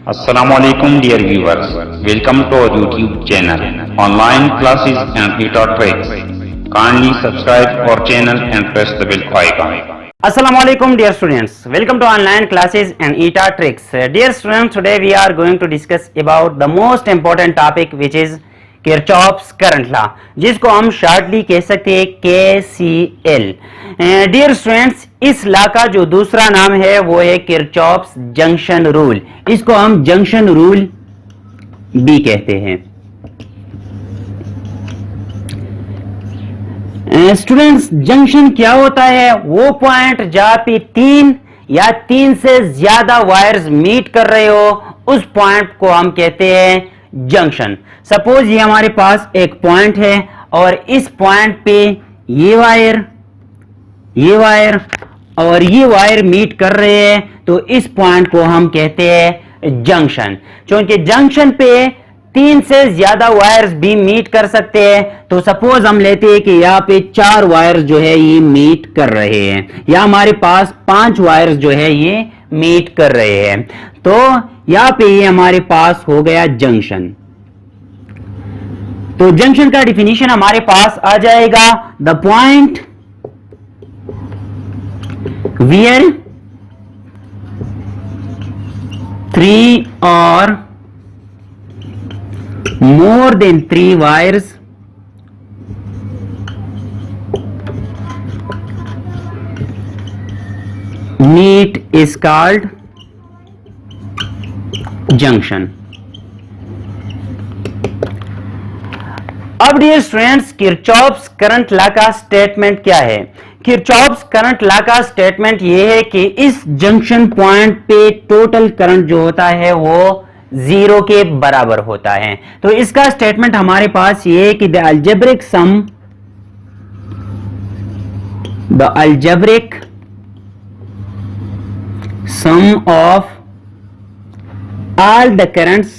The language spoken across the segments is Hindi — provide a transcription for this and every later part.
Assalamualaikum dear viewers, welcome to our YouTube channel, online classes and e-tricks. Kindly subscribe our channel and press the bell icon. Assalamualaikum dear students, welcome to online classes and ETA tricks. Dear students, today we are going to discuss about the most important topic which is Kirchhoff's current law, जिसको हम शॉर्टली कह सकते हैं KCL. डियर स्टूडेंट्स, इस लॉ का जो दूसरा नाम है वो है किरचॉफ्स जंक्शन रूल. इसको हम जंक्शन रूल भी कहते हैं. स्टूडेंट्स, जंक्शन क्या होता है? वो पॉइंट जहां पे तीन या तीन से ज्यादा वायर्स मीट कर रहे हो, उस पॉइंट को हम कहते हैं जंक्शन. सपोज ये हमारे पास एक पॉइंट है और इस पॉइंट पे ये वायर और ये वायर मीट कर रहे हैं, तो इस पॉइंट को हम कहते हैं जंक्शन. क्योंकि जंक्शन पे तीन से ज्यादा वायर्स भी मीट कर सकते हैं. तो सपोज हम लेते हैं कि यहाँ पे चार वायर्स जो है ये मीट कर रहे हैं, या हमारे पास पांच वायर्स जो है ये मीट कर रहे हैं, तो यहाँ पे ये हमारे पास हो गया जंक्शन. तो जंक्शन का डिफिनीशन हमारे पास आ जाएगा, द पॉइंट वेयर थ्री और more than three wires meet is called junction. अब dear students, Kirchhoff's current law का स्टेटमेंट क्या है? किरचॉफ्स करंट लॉ का स्टेटमेंट यह है कि इस जंक्शन पॉइंट पे टोटल करंट जो होता है वो जीरो के बराबर होता है. तो इसका स्टेटमेंट हमारे पास ये है कि the algebraic sum of all the currents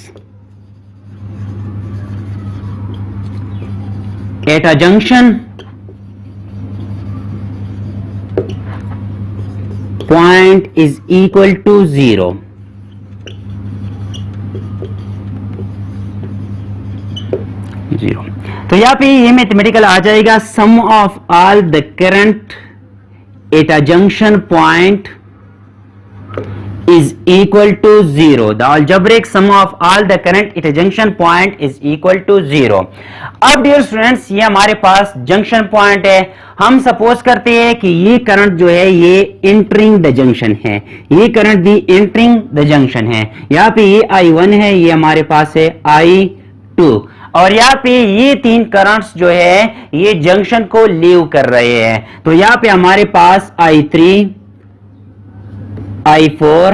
at a junction point is equal to zero. तो यहां पे ये मैथमेटिकल आ जाएगा, sum of all the current at a junction point is equal to zero. The algebraic sum of all the current at a junction point is equal to zero. अब डियर स्टूडेंट्स, ये हमारे पास जंक्शन पॉइंट है. हम सपोज करते हैं कि ये करंट जो है ये एंटरिंग द जंक्शन है, ये करंट भी एंटरिंग द जंक्शन है. यहाँ पे ये I1 है, ये हमारे पास है I2, और यहाँ पे ये तीन करंट्स जो है ये जंक्शन को लीव कर रहे हैं. तो यहाँ पे हमारे पास I3, I4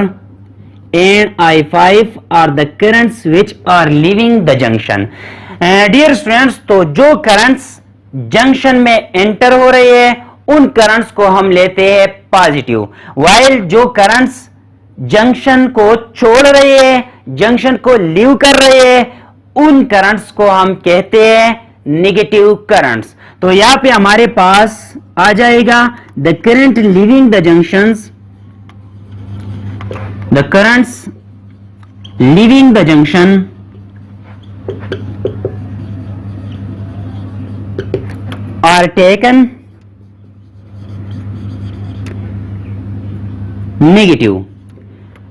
and I5 are the currents which are leaving the junction. Dear students, तो जो करंट्स जंक्शन में एंटर हो रहे हैं उन करंट्स को हम लेते हैं पॉजिटिव, वाइल जो करंट्स जंक्शन को छोड़ रहे हैं, जंक्शन को लीव कर रहे हैं, उन करंट्स को हम कहते हैं नेगेटिव करंट्स. तो यहां पे हमारे पास आ जाएगा the current leaving the junctions, the currents leaving the junction are taken negative.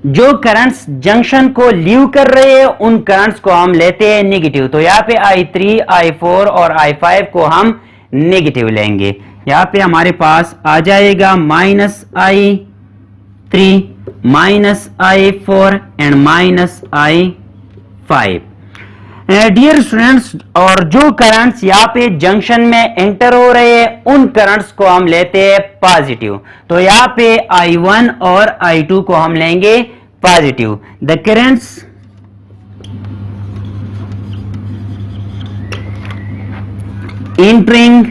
जो करंट्स जंक्शन को लीव कर रहे हैं उन करंट्स को हम लेते हैं नेगेटिव. तो यहाँ पे I3, I4 और I5 को हम नेगेटिव लेंगे. यहाँ पे हमारे पास आ जाएगा -I3 -I4 and -I5. Dear students, और जो करंट्स यहाँ पे जंक्शन में एंटर हो रहे हैं उन करंट्स को हम लेते हैं पॉजिटिव. तो यहाँ पे I1 और I2 को हम लेंगे positive. The currents entering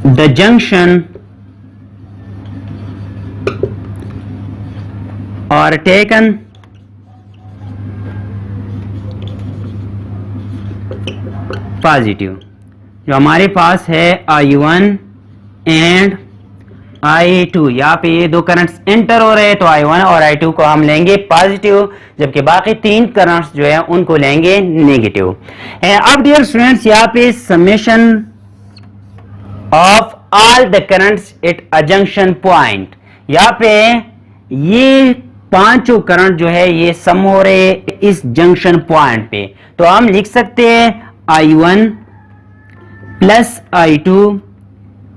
the junction और टेकन पॉजिटिव. जो हमारे पास है I1 एंड I2, यहाँ पे ये दो करंट्स एंटर हो रहे हैं तो I1 और I2 को हम लेंगे पॉजिटिव, जबकि बाकी तीन करंट्स जो है उनको लेंगे नेगेटिव। अब डियर स्टूडेंट्स, यहाँ पे summation of all the currents eight a junction point, यहाँ पे ये पांचों करंट जो है ये सम हो रहे हैं इस जंक्शन पॉइंट पे। तो हम लिख सकते हैं I1 plus I2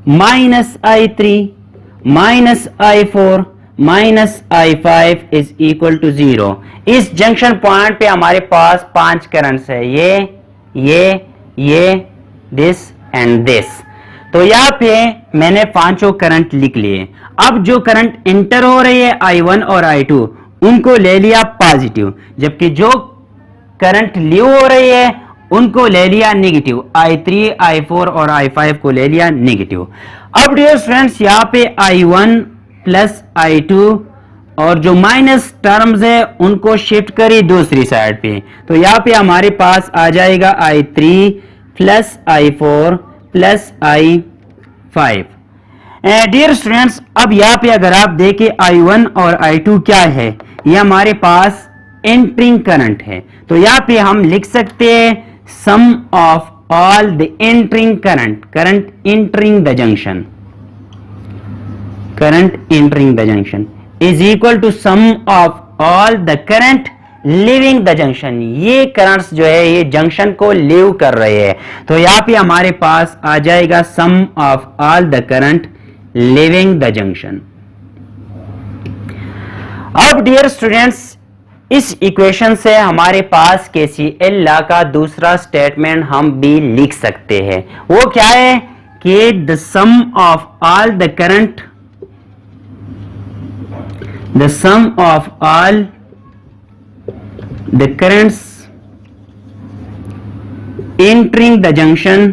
minus I3 minus I4 minus I5 is equal to 0। इस जंक्शन पॉइंट पे हमारे पास पांच करंट्स है, ये दिस एंड दिस। तो यहाँ पे मैंने पांचों करंट लिख लिए। अब जो करंट इंटर हो रही है I1 और I2 उनको ले लिया पॉजिटिव, जबकि जो करंट लीव हो रही है उनको ले लिया नेगेटिव, I3 I4 और I5 को ले लिया नेगेटिव। अब डियर स्टूडेंट्स, यहाँ पे I1 प्लस I2 और जो माइनस टर्म्स है उनको शिफ्ट करी दूसरी साइड पे, तो यहाँ पे हमारे पास आ जाएगा I3 plus I4 plus I5। Dear students, अब यहाँ पे अगर आप देखें I1 और I2 क्या है, ये हमारे पास एंटरिंग करंट है। तो यहाँ पे हम लिख सकते हैं sum of all the entering current entering the junction is equal to sum of all the current leaving the junction. ये करंट्स जो है ये जंक्शन को लीव कर रहे हैं, तो यहाँ पे हमारे पास आ जाएगा sum of all the current leaving the junction. अब डियर स्टूडेंट्स, इस इक्वेशन से हमारे पास KCL लॉ का दूसरा स्टेटमेंट हम भी लिख सकते हैं। वो क्या है कि the sum of all the current the currents entering the junction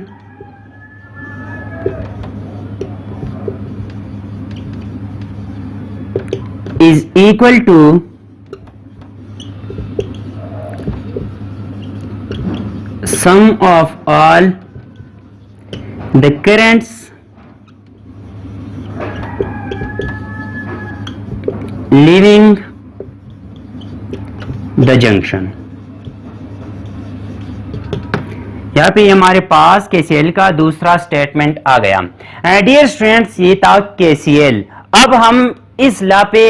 is equal to sum of all the currents leaving the junction. यहाँ पे हमारे पास KCL का दूसरा स्टेटमेंट आ गया। डियर स्टूडेंट्स, ये था KCL। अब हम इस लॉ पे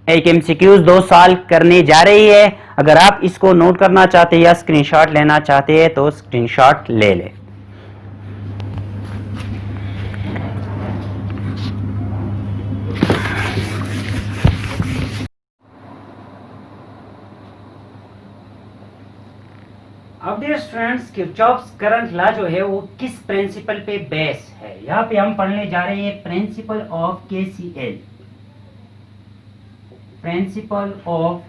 एक MCQs 2 साल करने जा रही है। अगर आप इसको नोट करना चाहते हैं या स्क्रीनशॉट लेना चाहते हैं तो स्क्रीनशॉट ले लें। अब dear students, Kirchhoff's current law जो है वो किस प्रिंसिपल पे बेस है, यहाँ पे हम पढ़ने जा रहे हैं principle of KCL। Principle of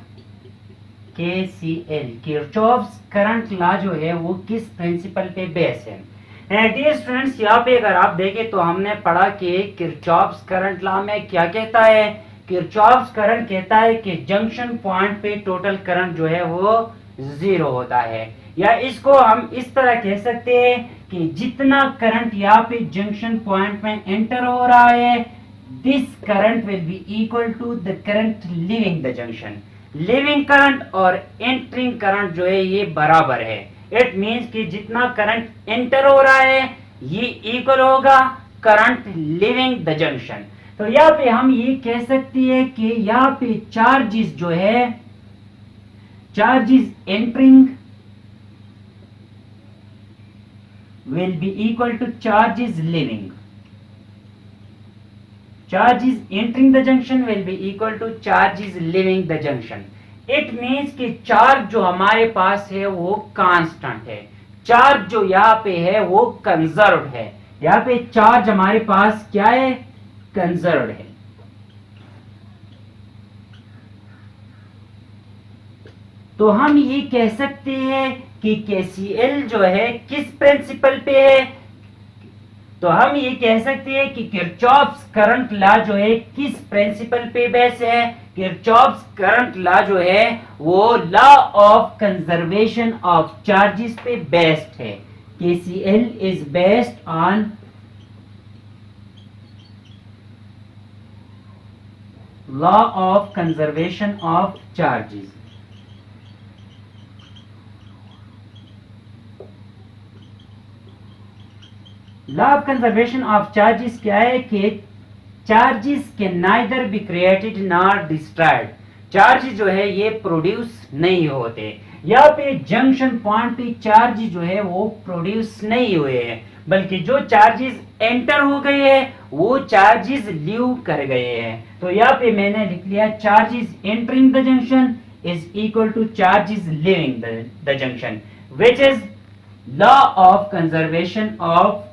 KCL, Kirchhoff's current law जो है वो किस प्रिंसिपल पे बेस है। डियर स्टूडेंट्स, यहाँ पे अगर आप देखें तो हमने पढ़ा कि किरचॉफ्स करंट लॉ में क्या कहता है। किरचॉफ्स करंट कहता है कि जंक्शन पॉइंट पे टोटल करंट जो है वो 0 होता है, या इसको हम इस तरह कह सकते हैं कि जितना करंट यहाँ पे जंक्शन पॉइंट में एंटर हो रहा है, this current will be equal to the current leaving the junction. Leaving current और एंटरिंग करंट जो है ये बराबर है। इट मींस कि जितना करंट एंटर हो रहा है ये इक्वल होगा करंट लिविंग द जंक्शन। तो यहाँ पे हम ये कह सकते हैं कि यहाँ पे चार्जेस जो है, charges entering will be equal to charges leaving. Charges entering the junction will be equal to charges leaving the junction. It means कि चार्ज जो हमारे पास है वो कांस्टेंट है, चार्ज जो यहाँ पे है वो कंजर्व्ड है। यहाँ पे चार्ज हमारे पास क्या है, कंजर्व्ड है। तो हम ये कह सकते हैं कि KCL जो है किस प्रिंसिपल पे है। तो हम ये कह सकते हैं कि किरचॉफ्स करंट लॉ जो है किस प्रिंसिपल पे बेस है। किरचॉफ्स करंट लॉ जो है वो law of conservation of charges पे बेस्ड है। KCL is based on law of conservation of charges. Law of conservation of charges क्या है कि charges can neither be created nor destroyed. Charge जो है ये प्रोड्यूस नहीं होते। यहाँ पे जंक्शन पॉइंट पे चार्ज जो है वो प्रोड्यूस नहीं हुए हैं, बल्कि जो चार्जेस एंटर हो गए हैं वो चार्जेस लीव कर गए हैं। तो यहाँ पे मैंने लिख लिया charges entering the junction is equal to charges leaving the junction, which is law of conservation of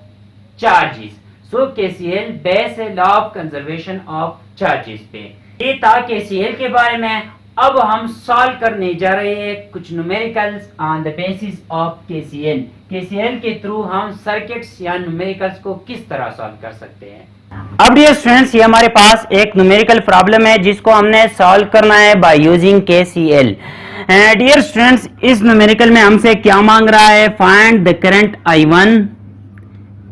charges. So KCL base है law of conservation of charges पे। ये था केसीएल के बारे में। अब हम सॉल्व करने जा रहे हैं कुछ numericals on the basis of KCL. KCL के थ्रू हम सर्किट्स या न्यूमेरिकल्स को किस तरह सॉल्व कर सकते हैं। अब डियर स्टूडेंट्स, ये हमारे पास एक न्यूमेरिकल प्रॉब्लम है जिसको हमने सॉल्व करना है by using KCL. Dear students, इस न्यूमेरिकल में हमसे क्या मांग रहा है? Find the current I1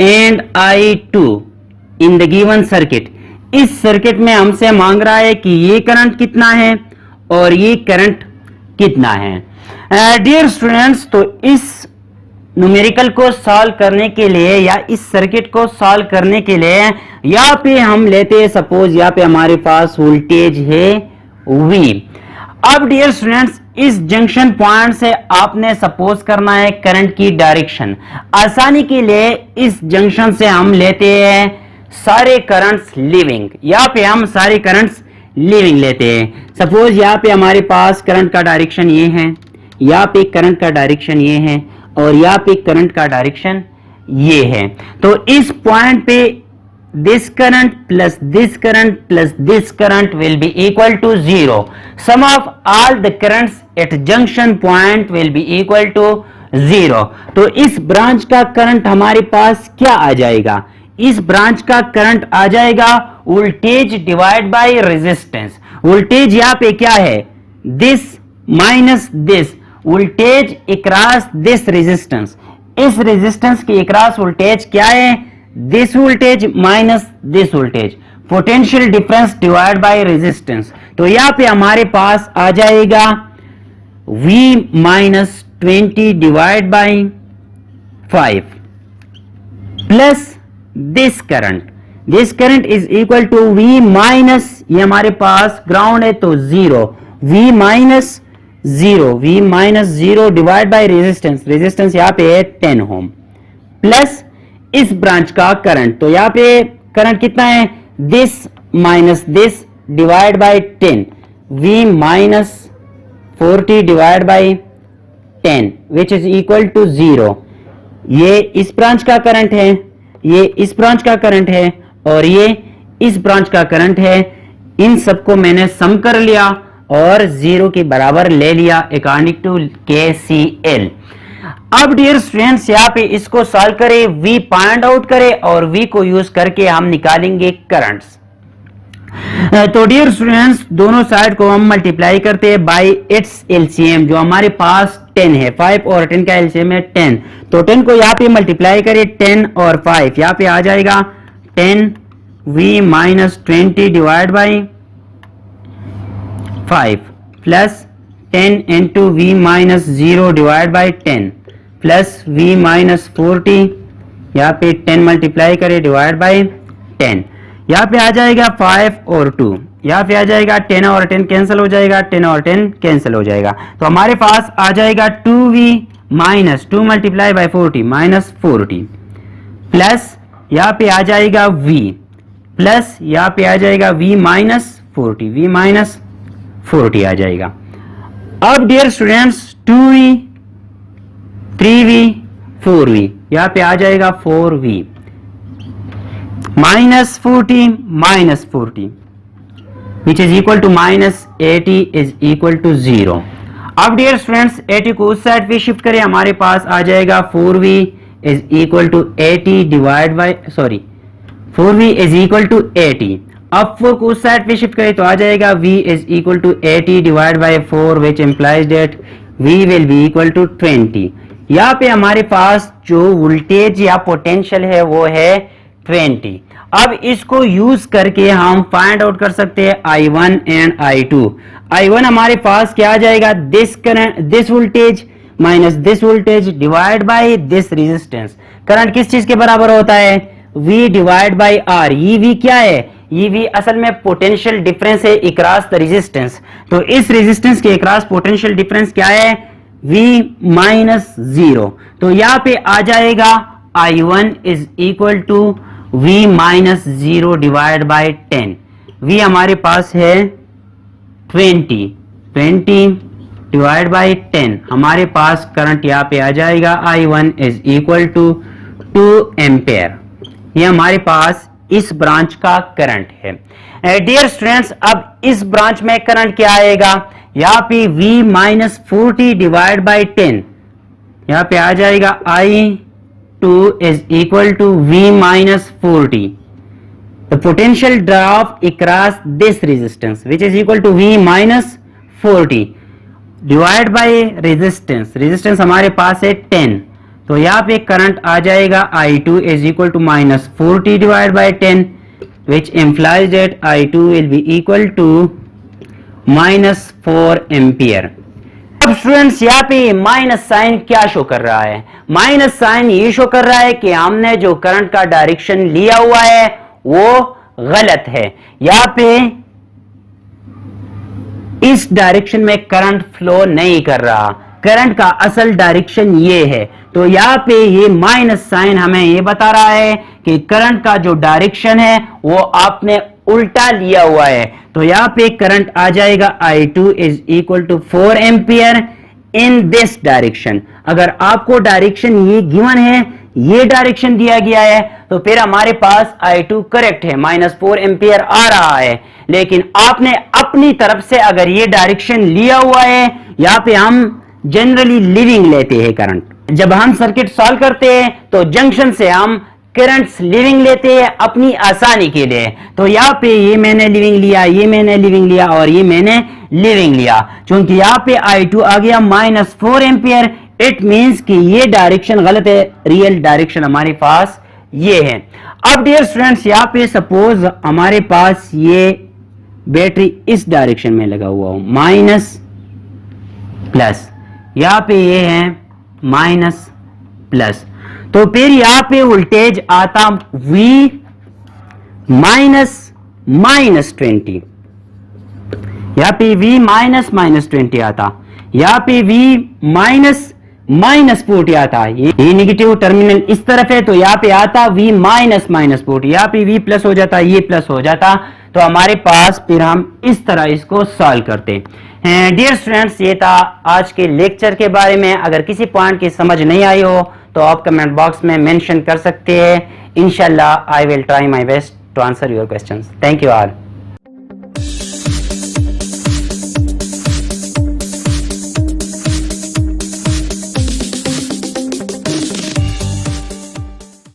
and I2 in the given circuit. इस सर्किट में हमसे मांग रहा है कि ये करंट कितना है और ये करंट कितना है। डियर स्टूडेंट्स, तो इस न्यूमेरिकल को सॉल्व करने के लिए या इस सर्किट को सॉल्व करने के लिए यहाँ पे हम लेते हैं, सपोज यहाँ पे हमारे पास वोल्टेज है V। अब डियर स्टूडेंट्स, इस जंक्शन पॉइंट से आपने सपोज करना है करंट की डायरेक्शन। आसानी के लिए इस जंक्शन से हम लेते हैं सारे करंट्स लीविंग। यहाँ पे हम सारे करंट्स लीविंग लेते हैं। सपोज यहाँ पे हमारे पास करंट का डायरेक्शन ये है, यहाँ पे करंट का डायरेक्शन ये है और यहाँ पे करंट का डायरेक्शन ये है। तो इस पॉइंट पे this current plus this current plus this current will be equal to 0. Sum of all the currents at junction point will be equal to 0. तो इस ब्रांच का करंट हमारे पास क्या आ जाएगा? इस ब्रांच का करंट आ जाएगा voltage divide by resistance. Voltage यहाँ पे क्या है? This minus this, voltage across this resistance. इस रेजिस्टेंस के अक्रॉस वोल्टेज क्या है? This voltage minus this voltage, potential difference divide by resistance. तो यहां पे हमारे पास आ जाएगा V minus 20 divide by 5 plus this current is equal to V minus, ये हमारे पास ग्राउंड है तो 0, V minus 0 divide by resistance यहां पे है 10 ओम प्लस इस ब्रांच का करंट। तो यहां पे करंट कितना है? This minus this divide by 10, V minus 40 divide by 10 which is equal to 0। ये इस ब्रांच का करंट है, ये इस ब्रांच का करंट है और ये इस ब्रांच का करंट है। इन सबको मैंने सम कर लिया और 0 के बराबर ले लिया अकॉर्डिंग टू KCL। अब डियर स्टूडेंट्स, यहाँ पे इसको सॉल्व करें, V फाइंड आउट करें और V को यूज करके हम निकालेंगे करंट्स। तो डियर स्टूडेंट्स, दोनों साइड को हम मल्टीप्लाई करते हैं बाय इट्स एलसीएम, जो हमारे पास 10 है। 5 और 10 का एलसीएम है 10, तो 10 को यहाँ पे मल्टीप्लाई करें 10 और 5, यहाँ पे आ जाएगा 10 V minus 20 divide by 5 plus 10 into V minus 0 divide by 10 plus V minus 40, यहाँ पे 10 मल्टीप्लाई करें डिवाइड बाई 10, यहाँ पे आ जाएगा 5 और 2, यहाँ पे आ जाएगा 10 और 10 कैंसिल हो जाएगा, 10 और 10 कैंसिल हो जाएगा। तो हमारे पास आ जाएगा 2V minus 2 multiply by 40 minus 40 plus यहाँ पे आ जाएगा V प्लस यहाँ पे आ जाएगा V माइनस 40 आ जाएगा। अब dear students 2V 3V 4V, यहाँ पे आ जाएगा 4V minus 40 which is equal to minus 80 is equal to 0। अब डियर स्टूडेंट्स 80 को उस साइड पे शिफ्ट करें, हमारे पास आ जाएगा 4V is equal to 80 divide by 4V is equal to 80। अब 4 को उस साइड पे शिफ्ट करें तो आ जाएगा V is equal to 80 divide by 4 which implies that V will be equal to 20। यहाँ पे हमारे पास जो वोल्टेज या पोटेंशियल है वो है 20। अब इसको यूज करके हम फाइंड आउट कर सकते हैं I1 एंड I2। I1 हमारे पास क्या आ जाएगा, this current, this voltage minus this voltage divide by this resistance. Current किस चीज के बराबर होता है, V डिवाइड बाय R। ये V क्या है, ये V असल में पोटेंशियल डिफरेंस है अक्रॉस द रेजिस्टेंस। तो इस रेजिस्टेंस के अक्रॉस पोटेंशियल डिफरेंस क्या है, V माइनस 0। तो यहां पे आ जाएगा I1 is equal to V minus 0 divide by 10। V हमारे पास है 20 डिवाइड बाय 10। हमारे पास करंट यहाँ पे आ जाएगा I1 is equal to 2 ampere. ये हमारे पास इस ब्रांच का करंट है। डियर स्टूडेंट्स, अब इस ब्रांच में करंट क्या आएगा, यहाँ पे V माइनस 40 डिवाइड बाय 10, यहाँ पे आ जाएगा I2 is equal to V minus 40. The potential drop across this resistance, which is equal to V minus 40 divide by resistance. Resistance हमारे पास है 10, तो यहाँ पे करंट आ जाएगा I2 is equal to minus 40 divide by 10, which implies that I2 will be equal to minus 4 ampere. अब स्टूडेंट्स यहाँ पे माइनस साइन क्या शो कर रहा है, माइनस साइन ये शो कर रहा है कि हमने जो करंट का डायरेक्शन लिया हुआ है वो गलत है। यहाँ पे इस डायरेक्शन में करंट फ्लो नहीं कर रहा, करंट का असल डायरेक्शन ये है। तो यहाँ पे ये माइनस साइन हमें ये बता रहा है कि करंट का जो डायरेक्शन है वो आपने उल्टा लिया हुआ है। तो यहाँ पे करंट आ जाएगा I2 is equal to 4 ampere in this direction. अगर आपको डायरेक्शन ये गिवन है, ये डायरेक्शन दिया गया है, तो फिर हमारे पास I2 करेक्ट है, माइनस 4 एम्पियर आ रहा है। लेकिन आपने अपनी तरफ से अगर ये डायरेक्शन लिया हुआ है, यहाँ पे हम जनरली लिविंग लेते हैं करंट। जब हम सर्किट सॉल्व करते हैं तो जंक्शन से हम करंट्स लिविंग लेते हैं अपनी आसानी के लिए। तो यहाँ पे ये मैंने लिविंग लिया, ये मैंने लिविंग लिया और ये मैंने लिविंग लिया। क्योंकि यहाँ पे I2 आ गया माइनस 4 एम्पियर, इट मींस कि ये डायरेक्शन गलत है, रियल डायरेक्शन हमारे पास ये है। अब डियर स्टूडेंट्स, यहाँ पे सपोज हमारे पास ये बैटरी इस डायरेक्शन में लगा हुआ हो, माइनस प्लस, यहाँ पे ये है माइनस प्लस, तो फिर यहां पे वोल्टेज आता V माइनस 20, यहां पे V माइनस 20 आता, यहां पे V माइनस 40 आता। ये नेगेटिव टर्मिनल इस तरफ है, तो यहां पे आता V माइनस 40, यहां पे V प्लस हो जाता, ये प्लस हो जाता। तो हमारे पास फिर हम इस तरह इसको सॉल्व करते हैं। डियर स्टूडेंट्स, ये था आज के लेक्चर के बारे में। अगर किसी पॉइंट की समझ नहीं आई हो तो आप कमेंट बॉक्स में मेंशन कर सकते हैं। इंशाल्लाह I will try my best to answer your questions. Thank you all.